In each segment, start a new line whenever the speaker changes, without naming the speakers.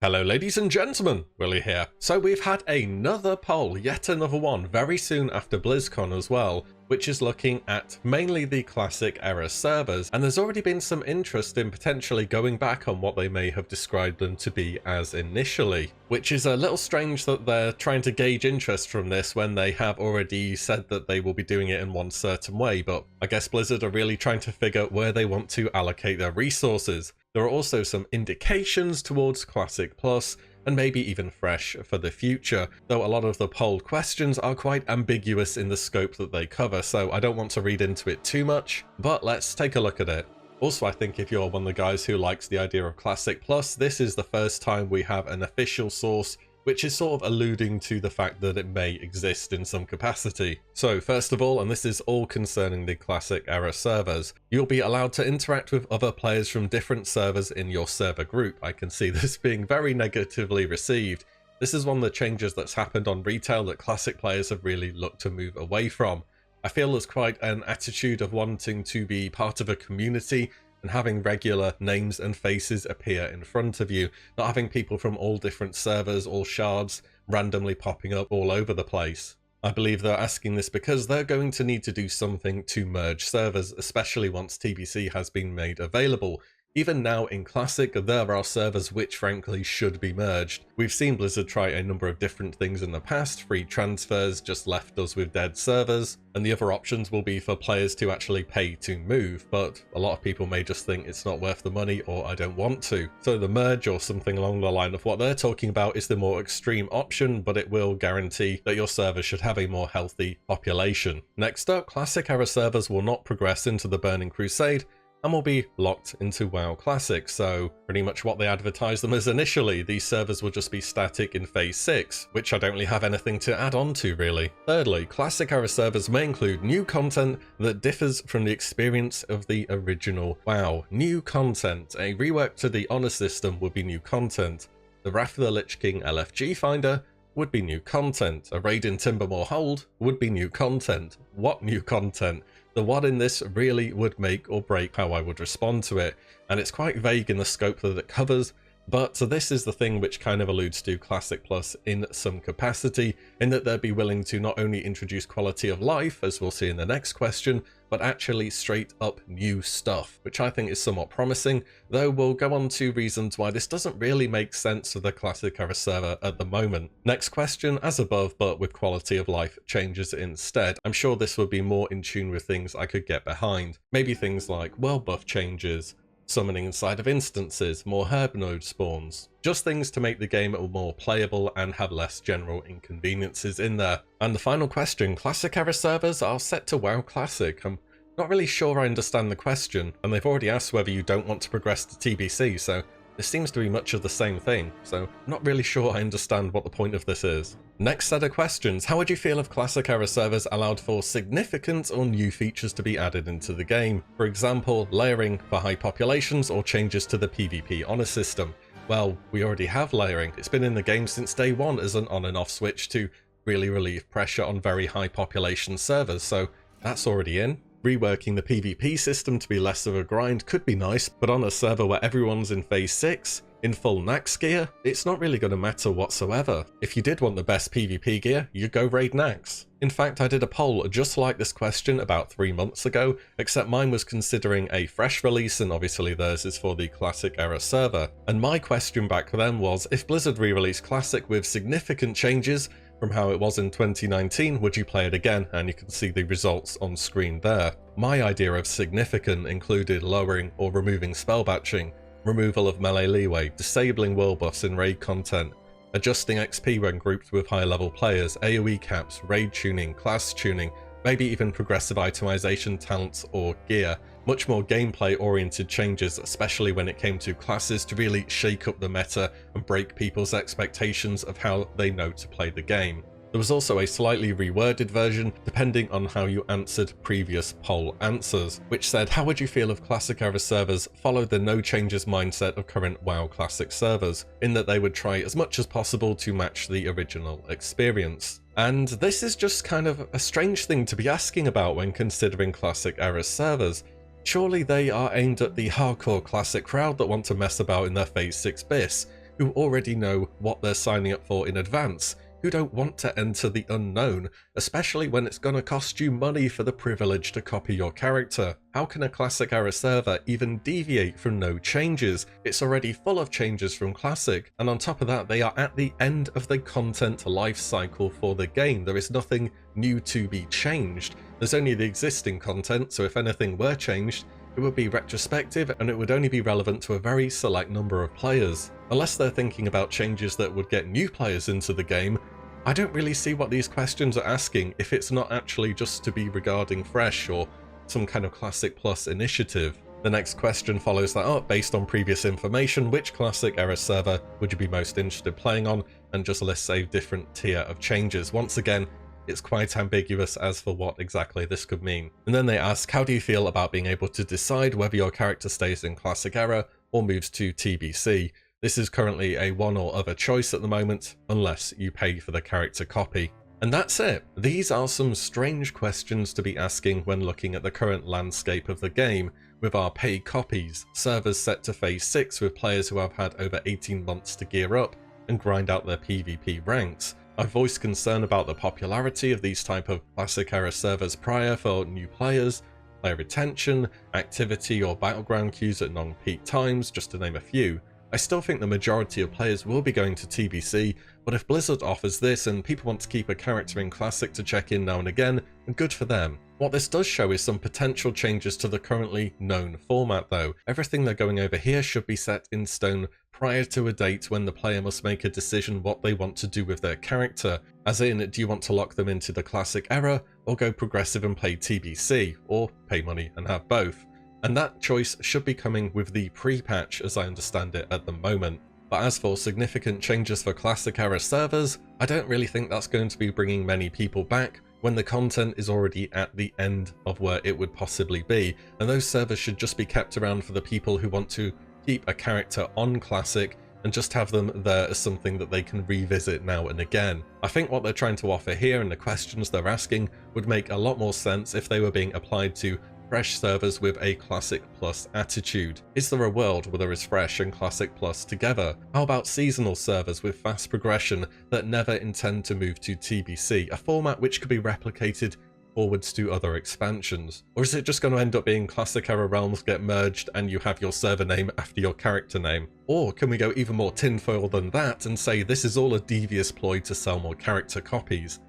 Hello ladies and gentlemen, Willie here. So we've had another poll, yet another one, very soon after BlizzCon as well, which is looking at mainly the classic era servers, and there's already been some interest in potentially going back on what they may have described them to be as initially, which is a little strange that they're trying to gauge interest from this when they have already said that they will be doing it in one certain way, but I guess Blizzard are really trying to figure out where they want to allocate their resources. There are also some indications towards Classic Plus, and maybe even Fresh for the future, though a lot of the polled questions are quite ambiguous in the scope that they cover, so I don't want to read into it too much, but let's take a look at it. Also, I think if you're one of the guys who likes the idea of Classic Plus, this is the first time we have an official source which is sort of alluding to the fact that it may exist in some capacity. So first of all, and this is all concerning the classic era servers, you'll be allowed to interact with other players from different servers in your server group. I can see this being very negatively received. This is one of the changes that's happened on retail that classic players have really looked to move away from. I feel there's quite an attitude of wanting to be part of a community and having regular names and faces appear in front of you, not having people from all different servers, all shards, randomly popping up all over the place. I believe they're asking this because they're going to need to do something to merge servers, especially once TBC has been made available. Even now in Classic, there are servers which frankly should be merged. We've seen Blizzard try a number of different things in the past. Free transfers just left us with dead servers, and the other options will be for players to actually pay to move, but a lot of people may just think it's not worth the money or I don't want to. So the merge or something along the line of what they're talking about is the more extreme option, but it will guarantee that your server should have a more healthy population. Next up, Classic era servers will not progress into the Burning Crusade, and will be locked into WoW Classic, so pretty much what they advertised them as initially. These servers will just be static in Phase 6, which I don't really have anything to add on to really. Thirdly, Classic era servers may include new content that differs from the experience of the original WoW. New content. A rework to the Honor system would be new content. The Wrath of the Lich King LFG Finder would be new content. A raid in Timbermoor Hold would be new content. What new content? The what in this really would make or break how I would respond to it, and it's quite vague in the scope that it covers, but so this is the thing which kind of alludes to Classic Plus in some capacity, in that they'd be willing to not only introduce quality of life, as we'll see in the next question, but actually straight up new stuff, which I think is somewhat promising, though we'll go on to reasons why this doesn't really make sense for the Classic era server at the moment. Next question, as above, but with quality of life changes instead. I'm sure this would be more in tune with things I could get behind. Maybe things like world buff changes, summoning inside of instances, more herb node spawns, just things to make the game more playable and have less general inconveniences in there. And the final question, Classic era servers are set to WoW Classic. I'm not really sure I understand the question, and they've already asked whether you don't want to progress to TBC, so this seems to be much of the same thing, so I'm not really sure I understand what the point of this is. Next set of questions, how would you feel if Classic era servers allowed for significant or new features to be added into the game? For example, layering for high populations or changes to the PvP honor system. Well, we already have layering. It's been in the game since day one as an on and off switch to really relieve pressure on very high population servers, so that's already in. Reworking the PvP system to be less of a grind could be nice, but on a server where everyone's in Phase 6, in full Naxx gear, it's not really going to matter whatsoever. If you did want the best PvP gear, you go raid Naxx. In fact, I did a poll just like this question about 3 months ago, except mine was considering a fresh release and obviously theirs is for the Classic era server. And my question back then was, if Blizzard re-released Classic with significant changes from how it was in 2019, would you play it again? And you can see the results on screen there. My idea of significant included lowering or removing spell batching, removal of melee leeway, disabling world buffs in raid content, adjusting XP when grouped with high level players, AoE caps, raid tuning, class tuning, maybe even progressive itemization, talents or gear. Much more gameplay oriented changes, especially when it came to classes, to really shake up the meta and break people's expectations of how they know to play the game. There was also a slightly reworded version depending on how you answered previous poll answers, which said, how would you feel if Classic era servers followed the no changes mindset of current WoW Classic servers, in that they would try as much as possible to match the original experience. And this is just kind of a strange thing to be asking about when considering Classic era servers. Surely they are aimed at the hardcore Classic crowd that want to mess about in their Phase 6 bis. who already know what they're signing up for in advance, who don't want to enter the unknown, especially when it's gonna cost you money for the privilege to copy your character. How can a Classic era server even deviate from no changes? It's already full of changes from Classic, and on top of that, they are at the end of the content life cycle for the game. There is nothing new to be changed. There's only the existing content, so if anything were changed, it would be retrospective and it would only be relevant to a very select number of players. Unless they're thinking about changes that would get new players into the game, I don't really see what these questions are asking if it's not actually just to be regarding Fresh or some kind of Classic Plus initiative. The next question follows that up based on previous information. Which Classic era server would you be most interested playing on? And just lists a different tier of changes. Once again, it's quite ambiguous as for what exactly this could mean. And then they ask, how do you feel about being able to decide whether your character stays in Classic era or moves to TBC? This is currently a one or other choice at the moment, unless you pay for the character copy. And that's it. These are some strange questions to be asking when looking at the current landscape of the game, with our paid copies, servers set to phase 6 with players who have had over 18 months to gear up and grind out their PvP ranks. I've voiced concern about the popularity of these type of Classic era servers prior for new players, player retention, activity or battleground queues at non-peak times, just to name a few. I still think the majority of players will be going to TBC, but if Blizzard offers this and people want to keep a character in Classic to check in now and again, then good for them. What this does show is some potential changes to the currently known format though. Everything they're going over here should be set in stone prior to a date when the player must make a decision what they want to do with their character. As in, do you want to lock them into the Classic era, or go progressive and play TBC, or pay money and have both? And that choice should be coming with the pre-patch as I understand it at the moment. But as for significant changes for Classic era servers, I don't really think that's going to be bringing many people back when the content is already at the end of where it would possibly be, and those servers should just be kept around for the people who want to keep a character on Classic and just have them there as something that they can revisit now and again. I think what they're trying to offer here and the questions they're asking would make a lot more sense if they were being applied to Fresh servers with a Classic Plus attitude. Is there a world where there is Fresh and Classic Plus together? How about seasonal servers with fast progression that never intend to move to TBC, a format which could be replicated forwards to other expansions? Or is it just going to end up being Classic era realms get merged and you have your server name after your character name? Or can we go even more tinfoil than that and say this is all a devious ploy to sell more character copies?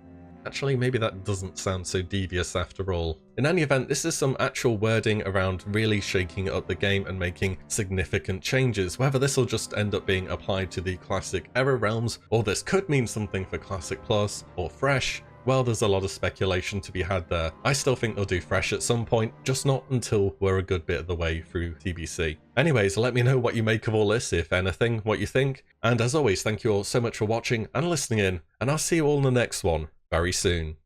Actually, maybe that doesn't sound so devious after all. In any event, this is some actual wording around really shaking up the game and making significant changes. Whether this will just end up being applied to the Classic era realms, or this could mean something for Classic Plus or Fresh, well, there's a lot of speculation to be had there. I still think they'll do Fresh at some point, just not until we're a good bit of the way through TBC. Anyways, let me know what you make of all this, if anything, what you think. And as always, thank you all so much for watching and listening in, and I'll see you all in the next one very soon.